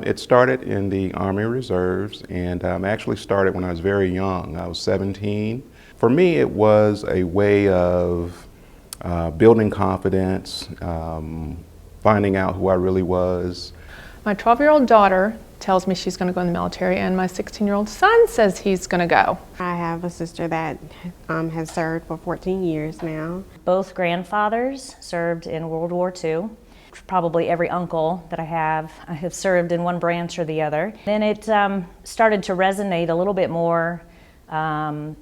It started in the Army Reserves, and actually started when I was very young. I was 17. For me, it was a way of building confidence, finding out who I really was. My 12-year-old daughter tells me she's going to go in the military, and my 16-year-old son says he's going to go. I have a sister that has served for 14 years now. Both grandfathers served in World War II. Probably every uncle that I have served in one branch or the other. Then it started to resonate a little bit more when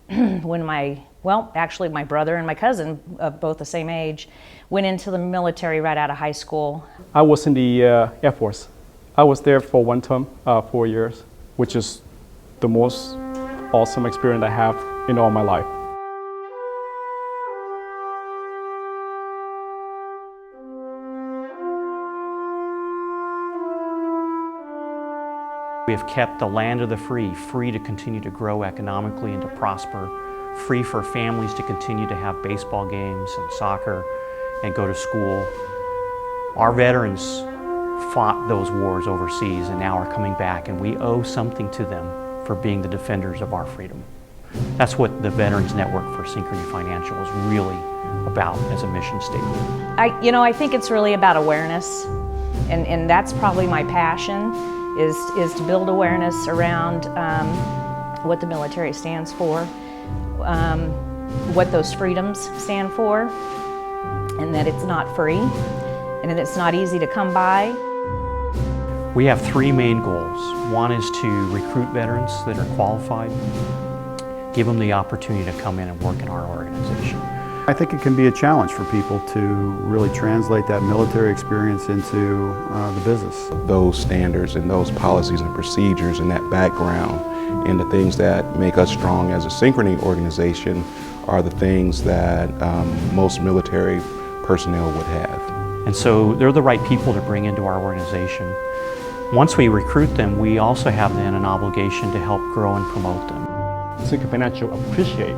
actually my brother and my cousin, both the same age, went into the military right out of high school. I was in the Air Force. I was there for one term, 4 years, which is the most awesome experience I have in all my life. We have kept the land of the free, free to continue to grow economically and to prosper, free for families to continue to have baseball games and soccer and go to school. Our veterans fought those wars overseas and now are coming back, and we owe something to them for being the defenders of our freedom. That's what the Veterans Network for Synchrony Financial is really about as a mission statement. I think it's really about awareness, and that's probably my passion, is to build awareness around what the military stands for, what those freedoms stand for, and that it's not free, and that it's not easy to come by. We have three main goals. One is to recruit veterans that are qualified, give them the opportunity to come in and work in our organization. I think it can be a challenge for people to really translate that military experience into the business. Those standards and those policies and procedures and that background and the things that make us strong as a Synchrony organization are the things that most military personnel would have. And so they're the right people to bring into our organization. Once we recruit them, we also have then an obligation to help grow and promote them. Synchrony Financial appreciate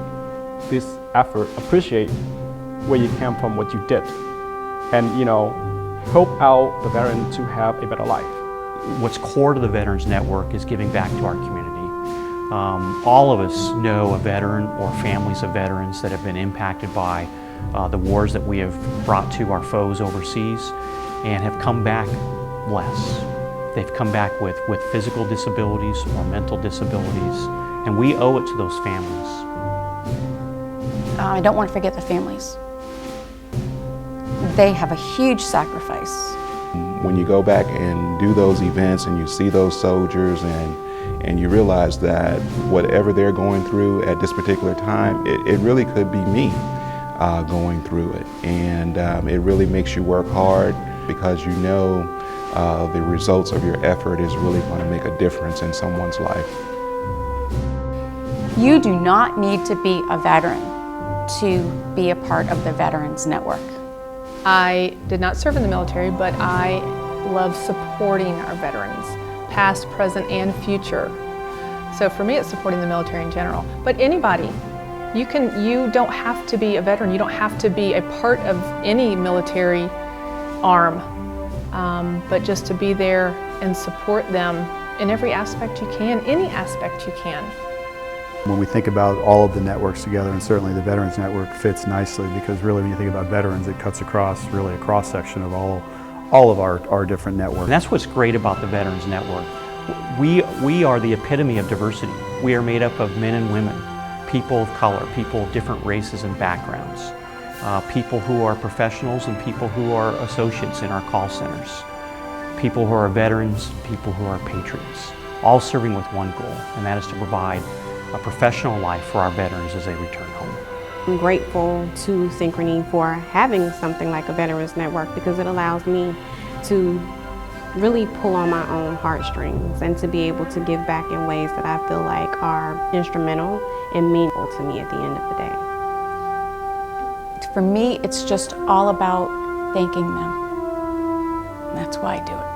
this effort, appreciate where you came from, what you did, and help out the veteran to have a better life. What's core to the Veterans Network is giving back to our community. All of us know a veteran or families of veterans that have been impacted by the wars that we have brought to our foes overseas and have come back less. They've come back with physical disabilities or mental disabilities, and we owe it to those families. I don't want to forget the families. They have a huge sacrifice. When you go back and do those events and you see those soldiers and you realize that whatever they're going through at this particular time, it really could be me going through it. And it really makes you work hard because you know the results of your effort is really going to make a difference in someone's life. You do not need to be a veteran to be a part of the Veterans Network. I did not serve in the military, but I love supporting our veterans, past, present, and future. So for me, it's supporting the military in general. But anybody, you don't have to be a veteran. You don't have to be a part of any military arm, but just to be there and support them in every aspect you can, any aspect you can. When we think about all of the networks together, and certainly the Veterans Network fits nicely, because really when you think about veterans, it cuts across really a cross-section of all of our different networks. And that's what's great about the Veterans Network. We are the epitome of diversity. We are made up of men and women, people of color, people of different races and backgrounds, people who are professionals and people who are associates in our call centers, people who are veterans, people who are patriots, all serving with one goal, and that is to provide a professional life for our veterans as they return home. I'm grateful to Synchrony for having something like a Veterans Network, because it allows me to really pull on my own heartstrings and to be able to give back in ways that I feel like are instrumental and meaningful to me at the end of the day. For me, it's just all about thanking them. That's why I do it.